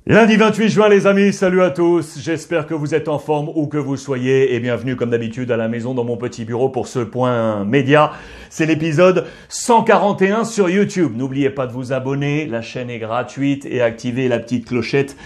Lundi 28 juin les amis, salut à tous, j'espère que vous êtes en forme où que vous soyez et bienvenue comme d'habitude à la maison dans mon petit bureau pour ce point média. C'est l'épisode 141 sur YouTube. N'oubliez pas de vous abonner, la chaîne est gratuite et activez la petite clochette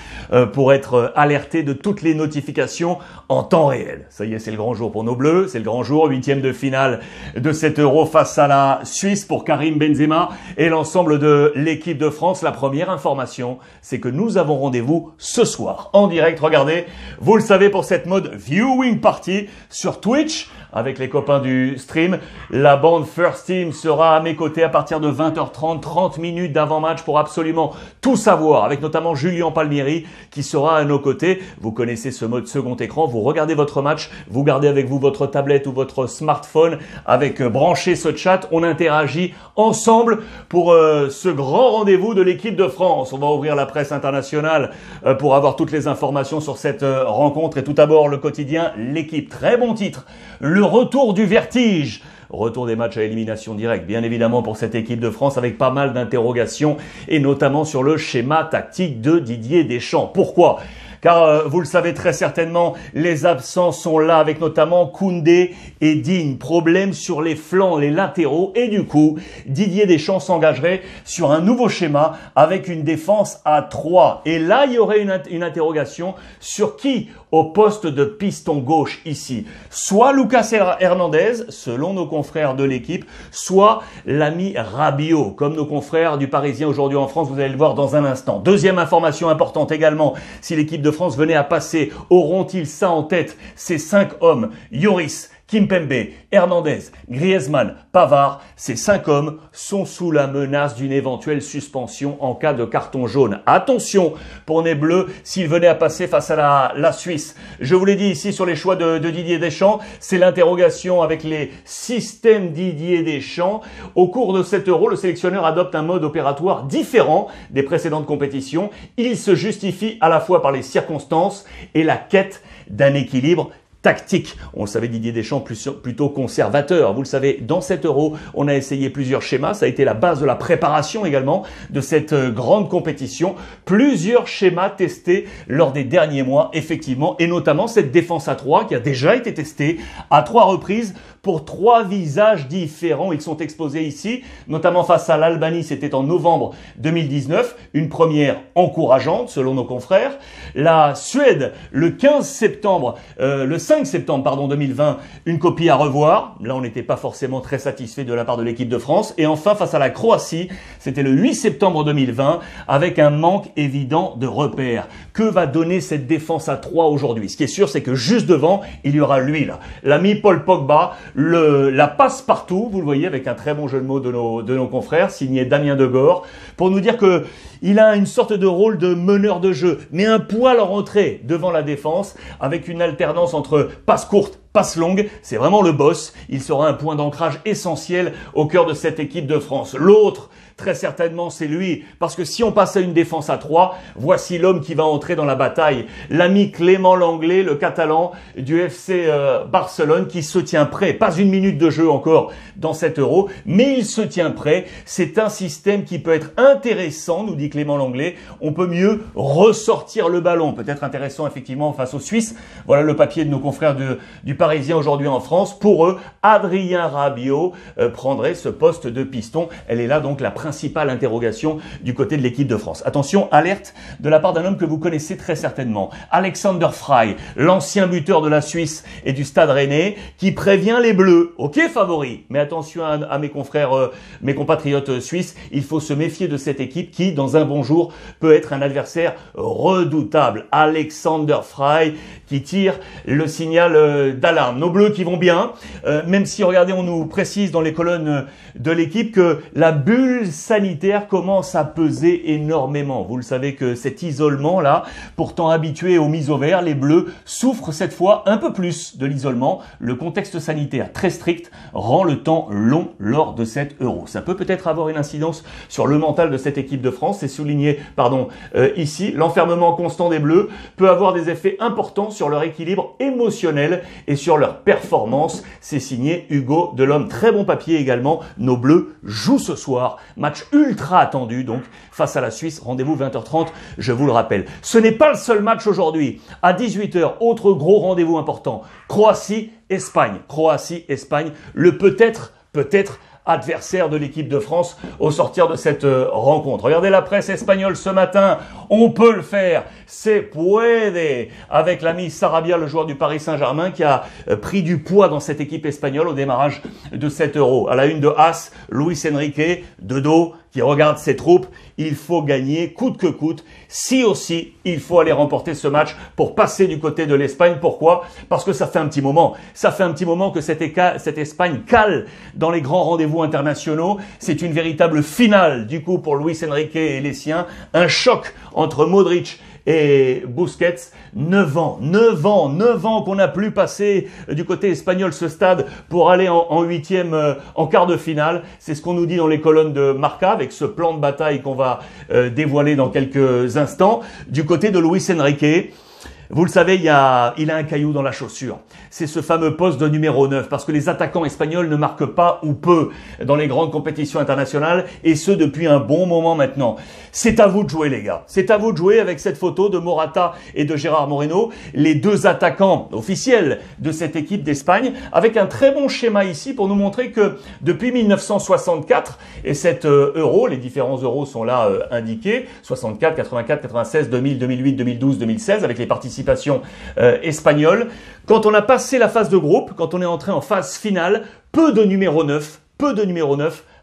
pour être alerté de toutes les notifications en temps réel. Ça y est, c'est le grand jour pour nos Bleus, c'est le grand jour, 8e de finale de cet Euro face à la Suisse pour Karim Benzema et l'ensemble de l'équipe de France. La première information, c'est que nous avons rendez-vous ce soir en direct. Regardez, vous le savez, pour cette mode viewing party sur Twitch avec les copains du stream. La bande First Team sera à mes côtés à partir de 20h30, 30 minutes d'avant-match pour absolument tout savoir, avec notamment Julien Palmieri qui sera à nos côtés. Vous connaissez ce mode second écran, vous regardez votre match, vous gardez avec vous votre tablette ou votre smartphone avec branché ce chat, on interagit ensemble pour ce grand rendez-vous de l'équipe de France. On va ouvrir la presse internationale pour avoir toutes les informations sur cette rencontre. Et tout d'abord, le quotidien L'équipe, très bon titre. Le retour du vertige. Retour des matchs à élimination directe, bien évidemment pour cette équipe de France, avec pas mal d'interrogations et notamment sur le schéma tactique de Didier Deschamps. Pourquoi ? Car vous le savez très certainement, les absents sont là avec notamment Koundé et Digne. Problème sur les flancs, les latéraux et du coup, Didier Deschamps s'engagerait sur un nouveau schéma avec une défense à 3. Et là, il y aurait une interrogation sur qui au poste de piston gauche ici. Soit Lucas Hernandez, selon nos confrères de l'équipe, soit l'ami Rabiot, comme nos confrères du Parisien aujourd'hui en France, vous allez le voir dans un instant. Deuxième information importante également, si l'équipe de France venait à passer, auront-ils ça en tête, ces 5 hommes, Lloris, Kimpembe, Hernandez, Griezmann, Pavard, ces 5 hommes sont sous la menace d'une éventuelle suspension en cas de carton jaune. Attention pour les Bleus s'ils venaient à passer face à la Suisse. Je vous l'ai dit ici sur les choix de Didier Deschamps, c'est l'interrogation avec les systèmes Didier Deschamps. Au cours de cet Euro, le sélectionneur adopte un mode opératoire différent des précédentes compétitions. Il se justifie à la fois par les circonstances et la quête d'un équilibre tactique. On le savait, Didier Deschamps plutôt conservateur. Vous le savez, dans cet Euro, on a essayé plusieurs schémas. Ça a été la base de la préparation également de cette grande compétition. Plusieurs schémas testés lors des derniers mois, effectivement, et notamment cette défense à 3 qui a déjà été testée à 3 reprises pour 3 visages différents. Ils sont exposés ici, notamment face à l'Albanie, c'était en novembre 2019, une première encourageante selon nos confrères. La Suède, le 5 septembre 2020, une copie à revoir. Là, on n'était pas forcément très satisfait de la part de l'équipe de France. Et enfin, face à la Croatie, c'était le 8 septembre 2020, avec un manque évident de repères. Que va donner cette défense à 3 aujourd'hui? Ce qui est sûr, c'est que juste devant, il y aura lui, là, l'ami Paul Pogba, la passe-partout, vous le voyez, avec un très bon jeu de mots de nos confrères, signé Damien Degore, pour nous dire que il a une sorte de rôle de meneur de jeu, mais un poil en retrait devant la défense, avec une alternance entre passe courte, passe longue. C'est vraiment le boss. Il sera un point d'ancrage essentiel au cœur de cette équipe de France. L'autre, très certainement, c'est lui. Parce que si on passe à une défense à 3, voici l'homme qui va entrer dans la bataille. L'ami Clément Lenglet, le Catalan du FC Barcelone, qui se tient prêt. Pas une minute de jeu encore dans cet Euro, mais il se tient prêt. C'est un système qui peut être intéressant, nous dit Clément Lenglet. On peut mieux ressortir le ballon. Peut-être intéressant, effectivement, face aux Suisses. Voilà le papier de nos confrères du Parisien aujourd'hui en France. Pour eux, Adrien Rabiot prendrait ce poste de piston. Elle est là donc la principale interrogation du côté de l'équipe de France. Attention, alerte de la part d'un homme que vous connaissez très certainement. Alexander Frey, l'ancien buteur de la Suisse et du Stade Rennais, qui prévient les Bleus. Ok, favoris, mais attention à mes confrères, mes compatriotes suisses, il faut se méfier de cette équipe qui, dans un bon jour, peut être un adversaire redoutable. Alexander Frey qui tire le signal d'alarme. Nos Bleus qui vont bien, même si, regardez, on nous précise dans les colonnes de l'équipe que la bulle sanitaire commence à peser énormément. Vous le savez que cet isolement-là, pourtant habitué aux mises au vert, les Bleus souffrent cette fois un peu plus de l'isolement. Le contexte sanitaire très strict rend le temps long lors de cet Euro. Ça peut peut-être avoir une incidence sur le mental de cette équipe de France. C'est souligné, ici. L'enfermement constant des Bleus peut avoir des effets importants sur leur équilibre émotionnel et sur leur performance. C'est signé Hugo Delhomme. Très bon papier également. Nos Bleus jouent ce soir. Match match ultra attendu donc face à la Suisse. Rendez-vous 20h30, je vous le rappelle. Ce n'est pas le seul match aujourd'hui. À 18h, autre gros rendez-vous important. Croatie-Espagne. Croatie-Espagne, le peut-être adversaire de l'équipe de France au sortir de cette rencontre. Regardez la presse espagnole ce matin. On peut le faire. Se puede. Avec l'ami Sarabia, le joueur du Paris Saint-Germain, qui a pris du poids dans cette équipe espagnole au démarrage de cet Euro. À la une de As, Luis Enrique, de dos, qui regarde ses troupes. Il faut gagner coûte que coûte. Si aussi, il faut aller remporter ce match pour passer du côté de l'Espagne. Pourquoi? Parce que ça fait un petit moment. Ça fait un petit moment que cette Espagne cale dans les grands rendez-vous internationaux. C'est une véritable finale, du coup, pour Luis Enrique et les siens. Un choc entre Modric et Busquets. 9 ans qu'on n'a plus passé du côté espagnol ce stade pour aller en huitième, en quart de finale. C'est ce qu'on nous dit dans les colonnes de Marca avec ce plan de bataille qu'on va dévoiler dans quelques instants. Du côté de Luis Enrique, vous le savez, il a un caillou dans la chaussure. C'est ce fameux poste de numéro 9, parce que les attaquants espagnols ne marquent pas ou peu dans les grandes compétitions internationales, et ce depuis un bon moment maintenant. C'est à vous de jouer, les gars. C'est à vous de jouer avec cette photo de Morata et de Gérard Moreno, les deux attaquants officiels de cette équipe d'Espagne, avec un très bon schéma ici pour nous montrer que depuis 1964, et cet euro, les différents euros sont là indiqués, 64, 84, 96, 2000, 2008, 2012, 2016, avec les participations espagnoles. Quand on a passé la phase de groupe, quand on est entré en phase finale, peu de numéro 9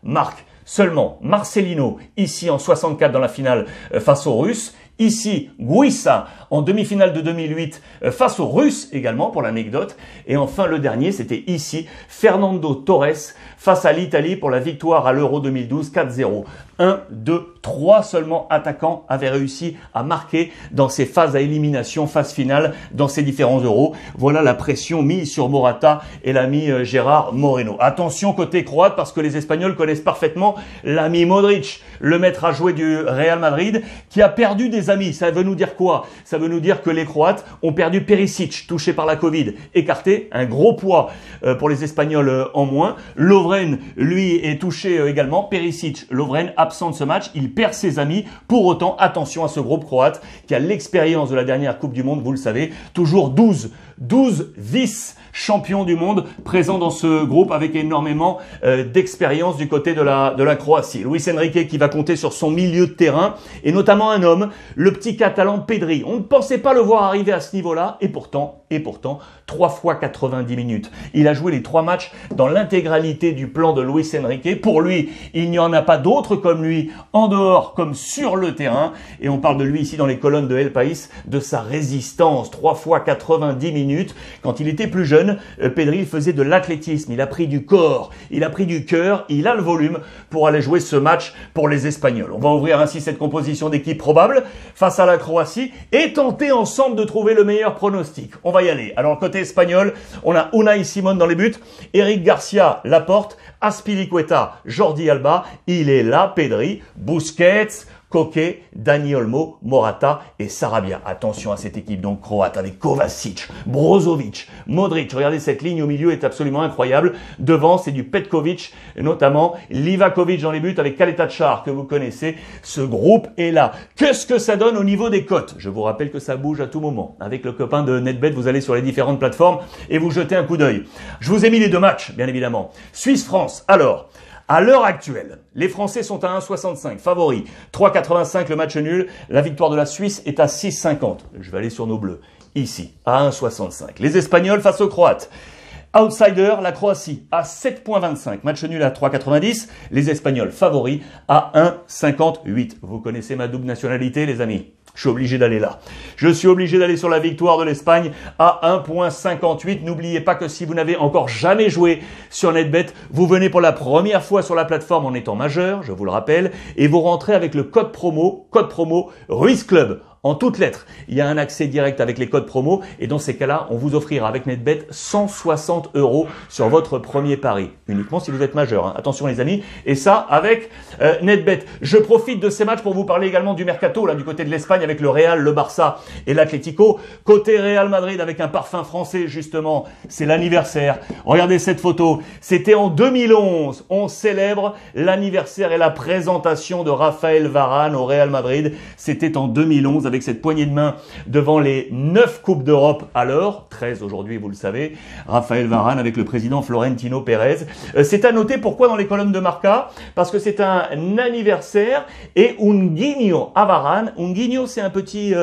marquent. Seulement Marcelino, ici en 64 dans la finale face aux Russes. Ici, Guisa en demi-finale de 2008 face aux Russes également pour l'anecdote. Et enfin le dernier, c'était ici, Fernando Torres face à l'Italie pour la victoire à l'Euro 2012 4-0. 1, 2, 3 seulement attaquants avaient réussi à marquer dans ces phases à élimination, phase finale, dans ces différents euros. Voilà la pression mise sur Morata et l'ami Gérard Moreno. Attention côté croate parce que les Espagnols connaissent parfaitement l'ami Modric, le maître à jouer du Real Madrid, qui a perdu des amis. Ça veut nous dire quoi? Ça veut nous dire que les Croates ont perdu Perisic, touché par la Covid, écarté, un gros poids pour les Espagnols en moins. Lovren, lui, est touché également. Perisic, Lovren, absent de ce match, il perd ses amis. Pour autant, attention à ce groupe croate qui a l'expérience de la dernière Coupe du Monde, vous le savez, toujours 12 vice-champions du monde présents dans ce groupe avec énormément d'expérience du côté de la Croatie. Luis Enrique qui va compter sur son milieu de terrain et notamment un homme, le petit Catalan Pedri. On ne pensait pas le voir arriver à ce niveau-là et pourtant, 3 fois 90 minutes. Il a joué les 3 matchs dans l'intégralité du plan de Luis Enrique. Pour lui, il n'y en a pas d'autres comme lui en dehors comme sur le terrain. Et on parle de lui ici dans les colonnes de El País, de sa résistance. 3 fois 90 minutes. Quand il était plus jeune, Pedri il faisait de l'athlétisme. Il a pris du corps, il a pris du cœur, il a le volume pour aller jouer ce match pour les Espagnols. On va ouvrir ainsi cette composition d'équipe probable face à la Croatie et tenter ensemble de trouver le meilleur pronostic. On va y aller. Alors côté espagnol, on a Unai Simón dans les buts, Eric Garcia, Laporte, Azpilicueta, Jordi Alba, il est là, Pedri, Busquets, Koke, Dani Olmo, Morata et Sarabia. Attention à cette équipe donc croate avec Kovacic, Brozovic, Modric. Regardez cette ligne au milieu est absolument incroyable. Devant c'est du Petkovic, notamment Livakovic dans les buts avec Kaletačar que vous connaissez. Ce groupe est là. Qu'est-ce que ça donne au niveau des cotes? Je vous rappelle que ça bouge à tout moment. Avec le copain de NetBet, vous allez sur les différentes plateformes et vous jetez un coup d'œil. Je vous ai mis les 2 matchs, bien évidemment. Suisse-France. Alors, à l'heure actuelle, les Français sont à 1,65, favoris. 3,85 le match nul. La victoire de la Suisse est à 6,50. Je vais aller sur nos bleus. Ici, à 1,65. Les Espagnols face aux Croates. Outsider, la Croatie à 7,25. Match nul à 3,90. Les Espagnols favoris à 1,58. Vous connaissez ma double nationalité, les amis. Je suis obligé d'aller là. Je suis obligé d'aller sur la victoire de l'Espagne à 1,58. N'oubliez pas que si vous n'avez encore jamais joué sur NetBet, vous venez pour la première fois sur la plateforme en étant majeur, je vous le rappelle, et vous rentrez avec le code promo RuizClub en toutes lettres. Il y a un accès direct avec les codes promo et dans ces cas-là, on vous offrira avec NetBet 160 € sur votre premier pari. Uniquement si vous êtes majeur. Hein. Attention les amis. Et ça avec NetBet. Je profite de ces matchs pour vous parler également du mercato là du côté de l'Espagne avec le Real, le Barça et l'Atlético. Côté Real Madrid avec un parfum français justement. C'est l'anniversaire. Regardez cette photo. C'était en 2011. On célèbre l'anniversaire et la présentation de Raphaël Varane au Real Madrid. C'était en 2011 avec cette poignée de main devant les 9 Coupes d'Europe alors, 13 aujourd'hui vous le savez, Raphaël Varane avec le président Florentino Pérez. C'est à noter pourquoi dans les colonnes de Marca, parce que c'est un anniversaire et un guignol à Varane. Un guignol c'est un petit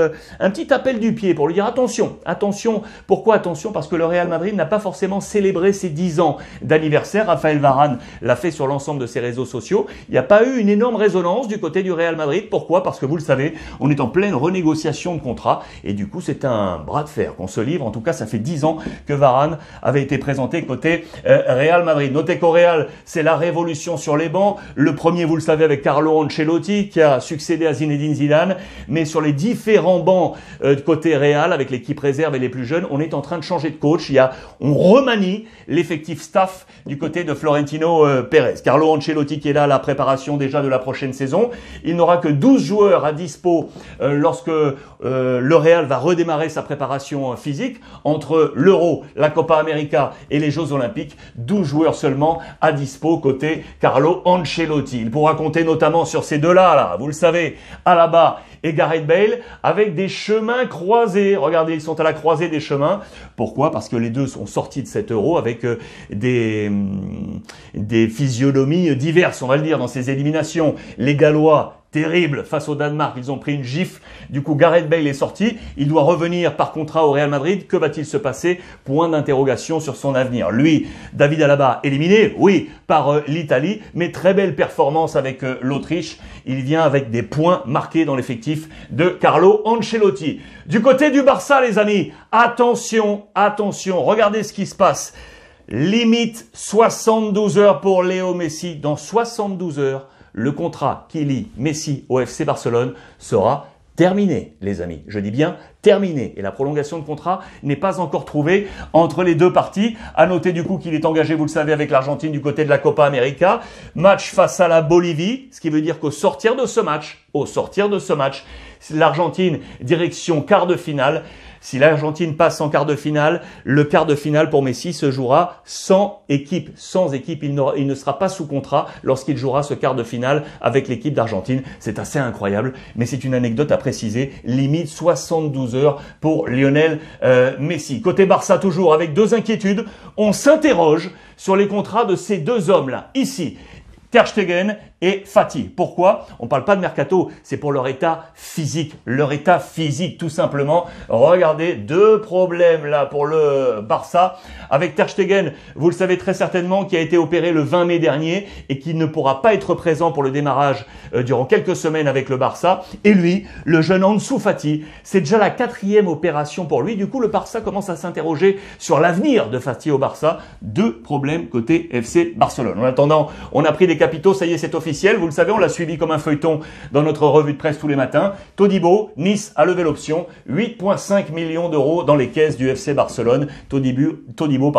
appel du pied pour lui dire attention, attention. Pourquoi attention? Parce que le Real Madrid n'a pas forcément célébré ses 10 ans d'anniversaire. Raphaël Varane l'a fait sur l'ensemble de ses réseaux sociaux. Il n'y a pas eu une énorme résonance du côté du Real Madrid. Pourquoi? Parce que vous le savez, on est en pleine renégociation de contrat et du coup c'est un bras de fer qu'on se livre. En tout cas ça fait 10 ans que Varane avait été présenté côté Real Madrid. Notez qu'au Real c'est la révolution sur les bancs. Le premier vous le savez avec Carlo Ancelotti qui a succédé à Zinedine Zidane, mais sur les différents bancs côté Real avec l'équipe réserve et les plus jeunes, on est en train de changer de coach. On remanie l'effectif staff du côté de Florentino Pérez. Carlo Ancelotti qui est là à la préparation déjà de la prochaine saison. Il n'aura que 12 joueurs à dispo lorsque le Real va redémarrer sa préparation physique entre l'Euro, la Copa América et les Jeux Olympiques. 12 joueurs seulement à dispo côté Carlo Ancelotti. Il pourra compter notamment sur ces deux-là, là, vous le savez, Alaba et Gareth Bale avec des chemins croisés. Regardez, ils sont à la croisée des chemins. Pourquoi? Parce que les deux sont sortis de cet Euro avec des physionomies diverses, on va le dire, dans ces éliminations. Les Gallois, terrible face au Danemark, ils ont pris une gifle. Du coup, Gareth Bale est sorti. Il doit revenir par contrat au Real Madrid. Que va-t-il se passer? Point d'interrogation sur son avenir. Lui, David Alaba, éliminé, oui, par l'Italie, mais très belle performance avec l'Autriche. Il vient avec des points marqués dans l'effectif de Carlo Ancelotti. Du côté du Barça, les amis, attention, attention, regardez ce qui se passe. Limite 72 heures pour Léo Messi. Dans 72 heures, le contrat qui lie Messi au FC Barcelone sera terminé, les amis. Je dis bien terminé. Et la prolongation de contrat n'est pas encore trouvée entre les deux parties. À noter du coup qu'il est engagé, vous le savez, avec l'Argentine du côté de la Copa América. Match face à la Bolivie, ce qui veut dire qu'au sortir de ce match, l'Argentine direction quart de finale. Si l'Argentine passe en quart de finale, le quart de finale pour Messi se jouera sans équipe. Sans équipe, il ne sera pas sous contrat lorsqu'il jouera ce quart de finale avec l'équipe d'Argentine. C'est assez incroyable, mais c'est une anecdote à préciser. Limite 72 heures pour Lionel Messi. Côté Barça, toujours avec deux inquiétudes. On s'interroge sur les contrats de ces deux hommes-là. Ici, Ter Stegen et Fati. Pourquoi? On ne parle pas de mercato, c'est pour leur état physique. Leur état physique, tout simplement. Regardez, deux problèmes là pour le Barça. Avec Ter Stegen, vous le savez très certainement, qui a été opéré le 20 mai dernier et qui ne pourra pas être présent pour le démarrage durant quelques semaines avec le Barça. Et lui, le jeune Ansu Fati, c'est déjà la 4e opération pour lui. Du coup, le Barça commence à s'interroger sur l'avenir de Fati au Barça. Deux problèmes côté FC Barcelone. En attendant, on a pris des capitaux, ça y est, c'est officiel. Vous le savez, on l'a suivi comme un feuilleton dans notre revue de presse tous les matins. Todibo, Nice a levé l'option. 8,5 millions d'euros dans les caisses du FC Barcelone. Todibo,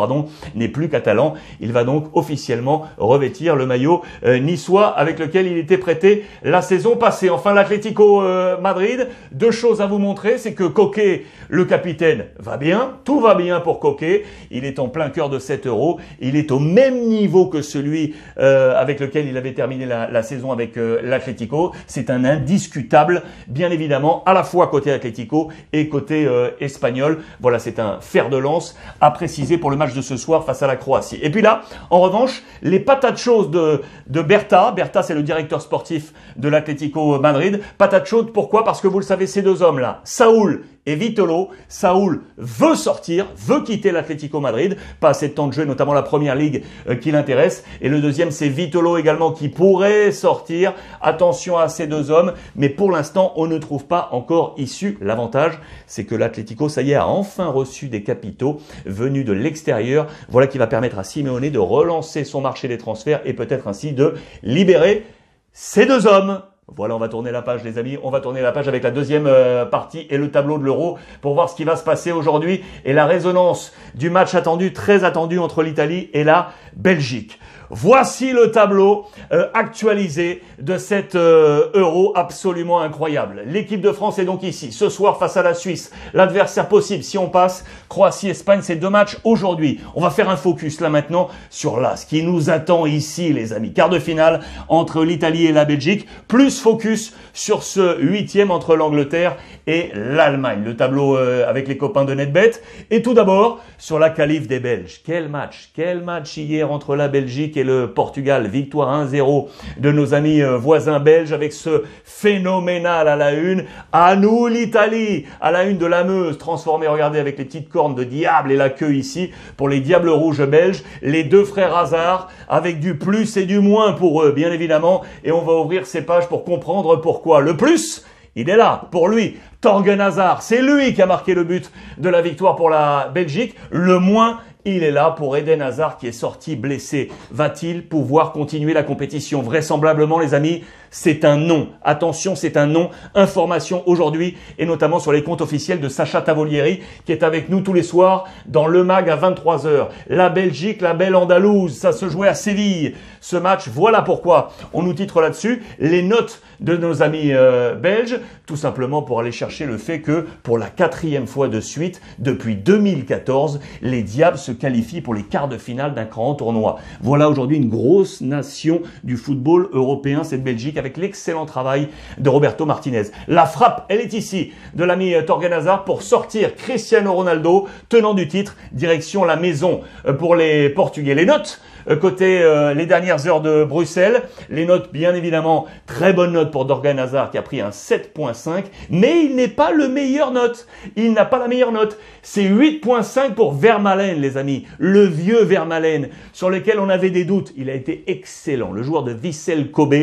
n'est plus catalan. Il va donc officiellement revêtir le maillot niçois avec lequel il était prêté la saison passée. Enfin, l'Atlético Madrid, deux choses à vous montrer. C'est que Koké, le capitaine, va bien. Tout va bien pour Koké. Il est en plein cœur de 7 euros. Il est au même niveau que celui avec lequel il avait terminé la saison avec l'Atlético. C'est un indiscutable, bien évidemment, à la fois côté Atlético et côté espagnol. Voilà, c'est un fer de lance à préciser pour le match de ce soir face à la Croatie. Et puis là, en revanche, les patates chaudes de Berta. Berta, c'est le directeur sportif de l'Atlético Madrid. Patates chaudes, pourquoi? Parce que vous le savez, ces deux hommes-là, Saúl et Vitolo. Saúl veut sortir, veut quitter l'Atlético Madrid. Pas assez de temps de jeu, notamment la première ligue qui l'intéresse. Et le deuxième, c'est Vitolo également qui pourrait sortir. Attention à ces deux hommes. Mais pour l'instant, on ne trouve pas encore issue. L'avantage, c'est que l'Atlético, ça y est, a enfin reçu des capitaux venus de l'extérieur. Voilà qui va permettre à Simeone de relancer son marché des transferts et peut-être ainsi de libérer ces deux hommes. Voilà, on va tourner la page les amis, on va tourner la page avec la deuxième partie et le tableau de l'Euro pour voir ce qui va se passer aujourd'hui et la résonance du match attendu, très attendu entre l'Italie et la Belgique. Voici le tableau actualisé de cet Euro absolument incroyable. L'équipe de France est donc ici, ce soir face à la Suisse. L'adversaire possible, si on passe, Croatie-Espagne, c'est 2 matchs aujourd'hui. On va faire un focus là maintenant sur là, ce qui nous attend ici les amis. Quart de finale entre l'Italie et la Belgique, plus focus sur ce 8e entre l'Angleterre et l'Allemagne. Le tableau avec les copains de NetBet. Et tout d'abord, sur la qualif des Belges. Quel match hier entre la Belgique et le Portugal. Victoire 1-0 de nos amis voisins belges avec ce phénoménal à la une. À nous l'Italie, à la une de la Meuse, transformée, regardez, avec les petites cornes de diable et la queue ici, pour les Diables Rouges belges. Les 2 frères Hazard, avec du plus et du moins pour eux, bien évidemment. Et on va ouvrir ces pages pour comprendre pourquoi. Le plus, il est là, pour lui. Thorgan Hazard, c'est lui qui a marqué le but de la victoire pour la Belgique. Le moins, il est là pour Eden Hazard qui est sorti blessé. Va-t-il pouvoir continuer la compétition? Vraisemblablement, les amis, c'est un non. Attention, c'est un non. Information aujourd'hui et notamment sur les comptes officiels de Sacha Tavolieri qui est avec nous tous les soirs dans le mag à 23 h. La Belgique, la belle Andalouse, ça se jouait à Séville. Ce match, voilà pourquoi on nous titre là-dessus les notes de nos amis belges, tout simplement pour aller chercher le fait que pour la 4e fois de suite, depuis 2014, les Diables se qualifient pour les quarts de finale d'un grand tournoi. Voilà aujourd'hui une grosse nation du football européen, cette Belgique, avec l'excellent travail de Roberto Martinez. La frappe, elle est ici, de l'ami Thorgan Hazard pour sortir Cristiano Ronaldo, tenant du titre, direction la maison pour les Portugais. Les notes côté les dernières heures de Bruxelles, les notes bien évidemment, très bonne note pour Thorgan Hazard qui a pris un 7.5, mais il n'est pas le meilleur note. Il n'a pas la meilleure note. C'est 8.5 pour Vermaelen les amis, le vieux Vermaelen sur lequel on avait des doutes. Il a été excellent, le joueur de Vissel Kobe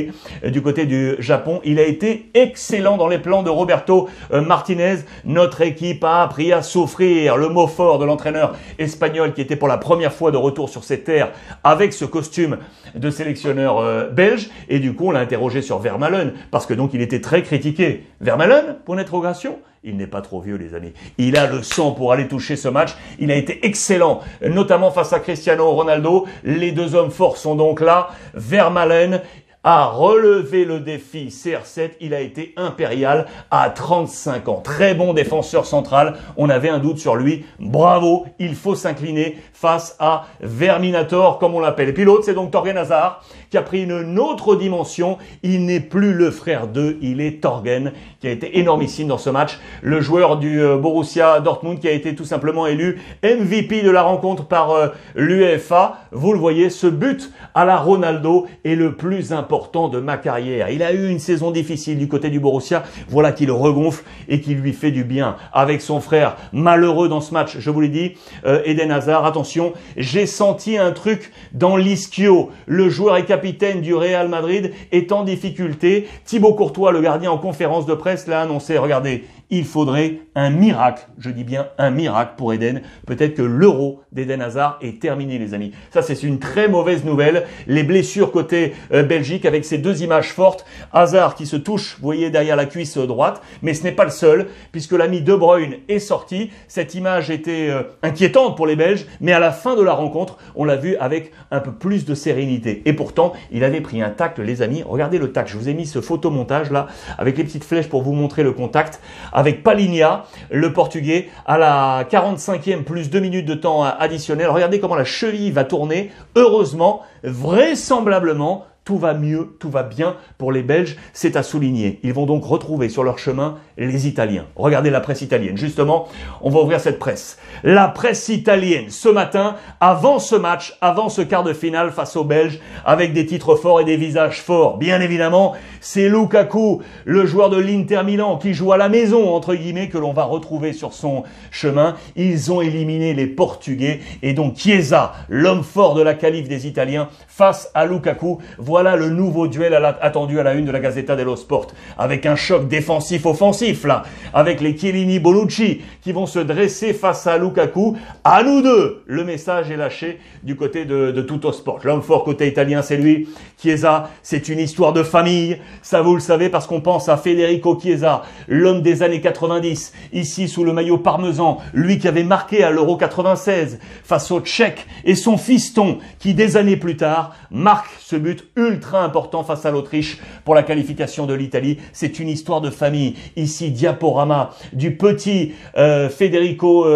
du côté du Japon. Il a été excellent dans les plans de Roberto Martinez. Notre équipe a appris à souffrir, le mot fort de l'entraîneur espagnol qui était pour la première fois de retour sur ces terres avec ce costume de sélectionneur belge. Et du coup, on l'a interrogé sur Vermaelen parce que donc il était très critiqué. Vermaelen, pour une interrogation? Il n'est pas trop vieux, les amis. Il a le sang pour aller toucher ce match. Il a été excellent, notamment face à Cristiano Ronaldo. Les 2 hommes forts sont donc là. Vermaelen a relevé le défi CR7, il a été impérial à 35 ans. Très bon défenseur central, on avait un doute sur lui. Bravo, il faut s'incliner face à Verminator, comme on l'appelle. Et puis l'autre, c'est donc Thorgan Hazard, qui a pris une autre dimension. Il n'est plus le frère d'eux, il est Thorgan, qui a été énormissime dans ce match. Le joueur du Borussia Dortmund, qui a été tout simplement élu MVP de la rencontre par l'UEFA. Vous le voyez, ce but à la Ronaldo est le plus important de ma carrière. Il a eu une saison difficile du côté du Borussia. Voilà qui le regonfle et qui lui fait du bien avec son frère. Malheureux dans ce match, je vous l'ai dit, Eden Hazard. Attention, j'ai senti un truc dans l'Ischio. Le joueur et capitaine du Real Madrid est en difficulté. Thibaut Courtois, le gardien en conférence de presse, l'a annoncé. Regardez, il faudrait un miracle, je dis bien un miracle pour Eden. Peut-être que l'Euro d'Eden Hazard est terminé, les amis. Ça, c'est une très mauvaise nouvelle. Les blessures côté Belgique avec ces 2 images fortes. Hazard qui se touche, vous voyez, derrière la cuisse droite. Mais ce n'est pas le seul, puisque l'ami De Bruyne est sorti. Cette image était inquiétante pour les Belges, mais à la fin de la rencontre, on l'a vu avec un peu plus de sérénité. Et pourtant, il avait pris un tacle, les amis. Regardez le tacle. Je vous ai mis ce photomontage là, avec les petites flèches pour vous montrer le contact. Avec Palhinha, le Portugais, à la 45e plus 2 minutes de temps additionnel. Regardez comment la cheville va tourner. Heureusement, vraisemblablement, tout va mieux, tout va bien pour les Belges, c'est à souligner. Ils vont donc retrouver sur leur chemin les Italiens. Regardez la presse italienne. Justement, on va ouvrir cette presse. La presse italienne, ce matin, avant ce match, avant ce quart de finale face aux Belges, avec des titres forts et des visages forts. Bien évidemment, c'est Lukaku, le joueur de l'Inter Milan, qui joue à la maison, entre guillemets, que l'on va retrouver sur son chemin. Ils ont éliminé les Portugais et donc Chiesa, l'homme fort de la qualif des Italiens, face à Lukaku. Voilà le nouveau duel attendu à la une de la Gazzetta dello Sport, avec un choc défensif-offensif. siffle avec les Chiellini Bonucci qui vont se dresser face à Lukaku. À nous deux, le message est lâché du côté de Tuttosport. L'homme fort côté italien, c'est lui. Chiesa, c'est une histoire de famille. Ça, vous le savez, parce qu'on pense à Federico Chiesa, l'homme des années 90, ici sous le maillot parmesan, lui qui avait marqué à l'Euro 96 face aux Tchèques, et son fiston qui, des années plus tard, marque ce but ultra important face à l'Autriche pour la qualification de l'Italie. C'est une histoire de famille. Ici, diaporama du petit Federico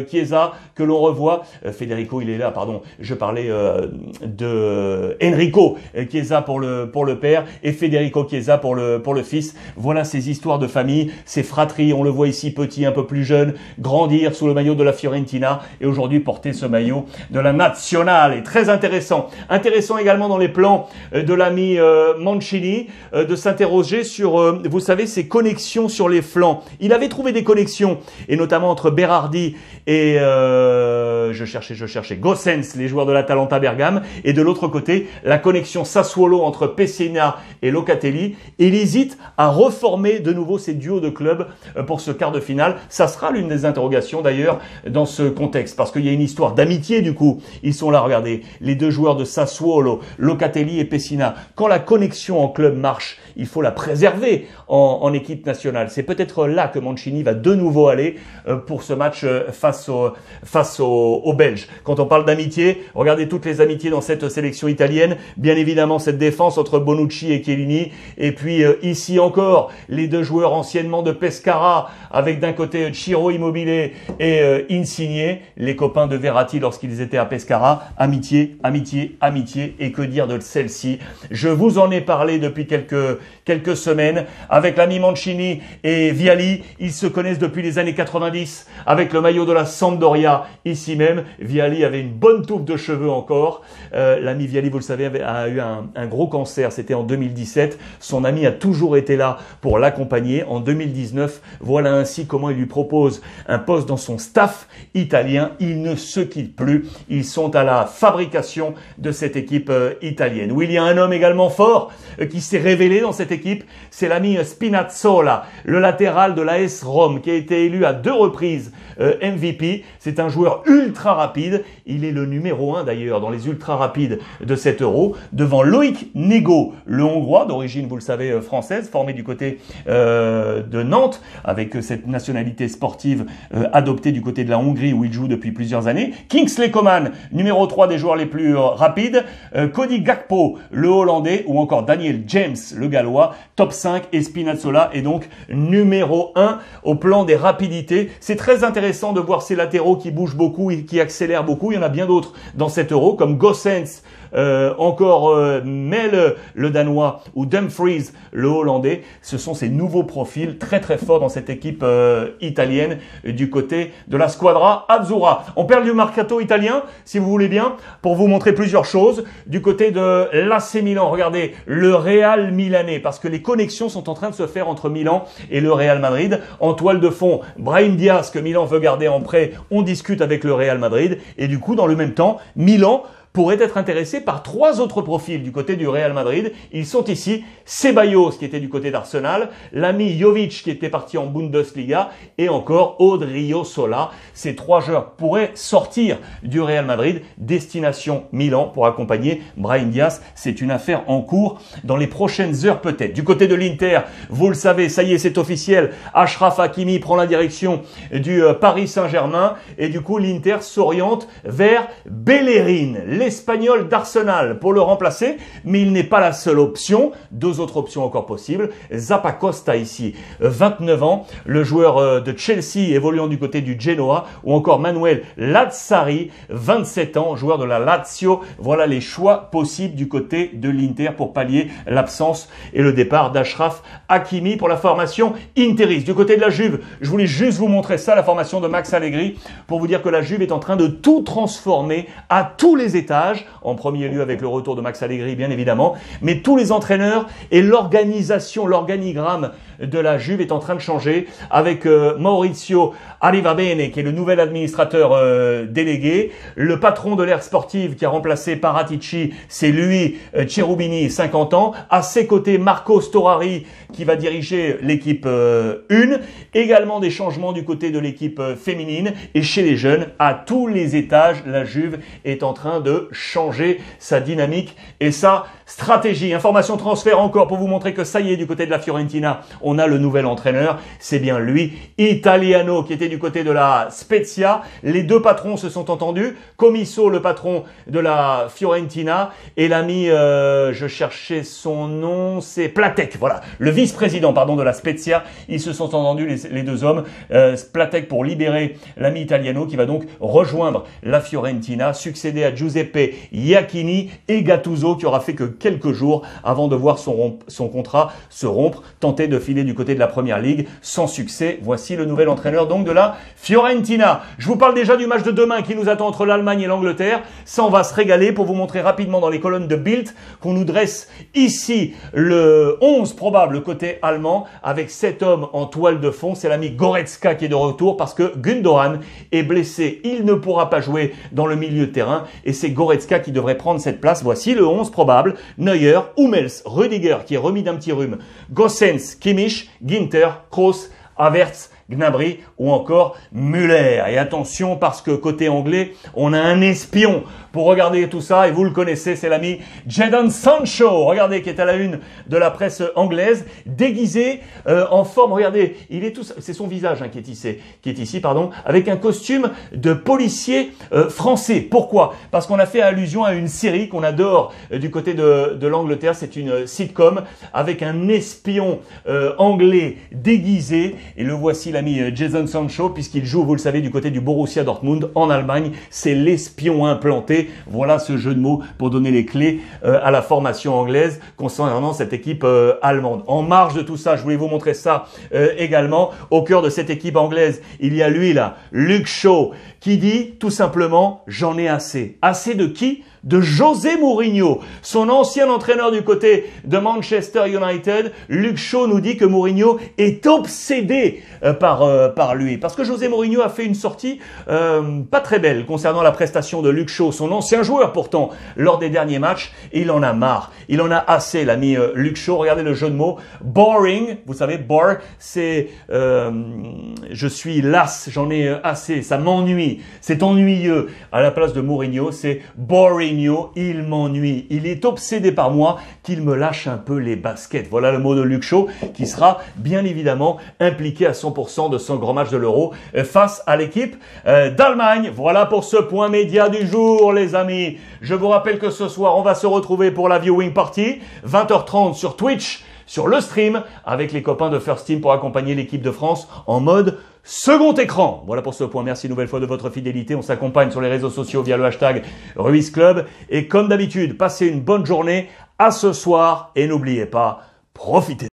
Chiesa que l'on revoit. Federico, il est là, pardon. Je parlais de Enrico Chiesa pour le père et Federico Chiesa pour le fils. Voilà ces histoires de famille, ces fratries. On le voit ici, petit, un peu plus jeune, grandir sous le maillot de la Fiorentina et aujourd'hui porter ce maillot de la Nazionale. Et très intéressant. Intéressant également dans les plans de l'ami Mancini de s'interroger sur, vous savez, ces connexions sur les flancs. Il avait trouvé des connexions, et notamment entre Berardi et je cherchais Gossens, les joueurs de l'Atalanta Bergame, et de l'autre côté, la connexion Sassuolo entre Pessina et Locatelli. Et il hésite à reformer de nouveau ces duos de clubs pour ce quart de finale. Ça sera l'une des interrogations d'ailleurs dans ce contexte, parce qu'il y a une histoire d'amitié du coup. Ils sont là, regardez, les deux joueurs de Sassuolo, Locatelli et Pessina. Quand la connexion en club marche, il faut la préserver en équipe nationale. C'est peut-être là que Mancini va de nouveau aller pour ce match face aux Belges. Quand on parle d'amitié, regardez toutes les amitiés dans cette sélection italienne. Bien évidemment, cette défense entre Bonucci et Chiellini. Et puis ici encore, les deux joueurs anciennement de Pescara, avec d'un côté Ciro Immobile et Insigne, les copains de Verratti lorsqu'ils étaient à Pescara. Amitié, amitié, amitié. Et que dire de celle-ci? Je vous en ai parlé depuis quelques semaines avec l'ami Mancini et Vialli. Ils se connaissent depuis les années 90 avec le maillot de la Sampdoria ici même. Vialli avait une bonne touffe de cheveux encore. L'ami Vialli, vous le savez, a eu un gros cancer. C'était en 2017. Son ami a toujours été là pour l'accompagner. En 2019, voilà ainsi comment il lui propose un poste dans son staff italien. Ils ne se quittent plus. Ils sont à la fabrication de cette équipe italienne. Où il y a un homme également fort qui s'est révélé dans cette équipe, c'est l'ami Spinazzola, le latéral de l'AS Rome, qui a été élu à 2 reprises MVP. C'est un joueur ultra rapide. Il est le numéro 1 d'ailleurs dans les ultra rapides de cet Euro, devant Loïc Nego, le Hongrois d'origine, vous le savez, française, formé du côté de Nantes, avec cette nationalité sportive adoptée du côté de la Hongrie où il joue depuis plusieurs années. Kingsley Coman, numéro 3 des joueurs les plus rapides. Cody Gakpo, le Hollandais, ou encore Daniel James, le Gallois, top 5, et Spinazzola est donc numéro 1 au plan des rapidités. C'est très intéressant de voir ces latéraux qui bougent beaucoup et qui accélèrent beaucoup. Il y en a bien d'autres dans cet Euro, comme Gossens, Mel, le Danois, ou Dumfries, le Hollandais. Ce sont ces nouveaux profils très très forts dans cette équipe italienne du côté de la Squadra Azzurra. On perd du mercato italien, si vous voulez bien, pour vous montrer plusieurs choses. Du côté de l'AC Milan, regardez, le Real Milanais, parce que les connexions sont en train de se faire entre Milan et le Real Madrid. En toile de fond, Brahim Diaz, que Milan veut garder en prêt, on discute avec le Real Madrid. Et du coup, dans le même temps, Milan pourrait être intéressé par 3 autres profils du côté du Real Madrid. Ils sont ici Ceballos, qui était du côté d'Arsenal, l'ami Jovic, qui était parti en Bundesliga, et encore Odriozola. Ces 3 joueurs pourraient sortir du Real Madrid, destination Milan, pour accompagner Brahim Diaz. C'est une affaire en cours dans les prochaines heures peut-être. Du côté de l'Inter, vous le savez, ça y est, c'est officiel. Achraf Hakimi prend la direction du Paris Saint-Germain, et du coup l'Inter s'oriente vers Bellerin, l'Espagnol d'Arsenal, pour le remplacer, mais il n'est pas la seule option. 2 autres options encore possibles. Zappacosta ici, 29 ans, le joueur de Chelsea évoluant du côté du Genoa, ou encore Manuel Lazzari, 27 ans, joueur de la Lazio. Voilà les choix possibles du côté de l'Inter pour pallier l'absence et le départ d'Achraf Hakimi pour la formation interiste. Du côté de la Juve, je voulais juste vous montrer ça, la formation de Max Allegri, pour vous dire que la Juve est en train de tout transformer à tous les étages étages, en premier lieu avec le retour de Max Allegri bien évidemment, mais tous les entraîneurs et l'organisation, l'organigramme de la Juve est en train de changer avec Maurizio Arrivabene qui est le nouvel administrateur délégué, le patron de l'ère sportive qui a remplacé Paratici, c'est lui, Cherubini, 50 ans, à ses côtés Marco Storari qui va diriger l'équipe 1, également des changements du côté de l'équipe féminine et chez les jeunes, à tous les étages, la Juve est en train de changer sa dynamique et sa stratégie. Information transfert encore pour vous montrer que ça y est, du côté de la Fiorentina, on a le nouvel entraîneur, c'est bien lui, Italiano, qui était du côté de la Spezia. Les deux patrons se sont entendus, Comiso, le patron de la Fiorentina, et l'ami, je cherchais son nom, c'est Platek, voilà, le vice-président, pardon, de la Spezia. Ils se sont entendus, les deux hommes, Platek pour libérer l'ami Italiano, qui va donc rejoindre la Fiorentina, succéder à Giuseppe Iachini et Gattuso, qui aura fait que quelques jours avant de voir son contrat se rompre, tenter de filer du côté de la Première Ligue sans succès. Voici le nouvel entraîneur donc de la Fiorentina. Je vous parle déjà du match de demain qui nous attend entre l'Allemagne et l'Angleterre. Ça, on va se régaler pour vous montrer rapidement dans les colonnes de Bild qu'on nous dresse ici le 11 probable côté allemand avec 7 hommes en toile de fond. C'est l'ami Goretzka qui est de retour parce que Gundogan est blessé. Il ne pourra pas jouer dans le milieu de terrain et c'est Goretzka qui devrait prendre cette place. Voici le 11 probable. Neuer, Hummels, Rüdiger qui est remis d'un petit rhume, Gosens, Kimmich, Ginter, Kroos, Havertz, Gnabry ou encore Müller. Et attention parce que côté anglais, on a un espion pour regarder tout ça et vous le connaissez, c'est l'ami Jadon Sancho. Regardez, qui est à la une de la presse anglaise, déguisé en forme. Regardez, il est tout, c'est son visage qui est ici, pardon, avec un costume de policier français. Pourquoi? Parce qu'on a fait allusion à une série qu'on adore du côté de l'Angleterre. C'est une sitcom avec un espion anglais déguisé et le voici, l'ami Jadon Sancho, puisqu'il joue, vous le savez, du côté du Borussia Dortmund en Allemagne. C'est l'espion implanté. Voilà ce jeu de mots pour donner les clés à la formation anglaise concernant cette équipe allemande. En marge de tout ça, je voulais vous montrer ça également. Au cœur de cette équipe anglaise, il y a lui là, Luke Shaw, qui dit tout simplement « J'en ai assez ». Assez de qui? De José Mourinho, son ancien entraîneur du côté de Manchester United. Luke Shaw nous dit que Mourinho est obsédé par lui. Parce que José Mourinho a fait une sortie pas très belle concernant la prestation de Luke Shaw, son ancien joueur pourtant, lors des derniers matchs. Et il en a marre. Il en a assez, l'ami Luke Shaw. Regardez le jeu de mots. Boring, vous savez, bore, c'est je suis las, j'en ai assez, ça m'ennuie. C'est ennuyeux. À la place de Mourinho, c'est boring. Il m'ennuie, il est obsédé par moi, qu'il me lâche un peu les baskets. Voilà le mot de Luke Shaw qui sera bien évidemment impliqué à 100% de son grand match de l'Euro face à l'équipe d'Allemagne. Voilà pour ce point média du jour, les amis. Je vous rappelle que ce soir, on va se retrouver pour la viewing party, 20h30 sur Twitch, sur le stream, avec les copains de First Team pour accompagner l'équipe de France en mode second écran. Voilà pour ce point. Merci une nouvelle fois de votre fidélité. On s'accompagne sur les réseaux sociaux via le hashtag Ruiz Club. Et comme d'habitude, passez une bonne journée. À ce soir. Et n'oubliez pas, profitez.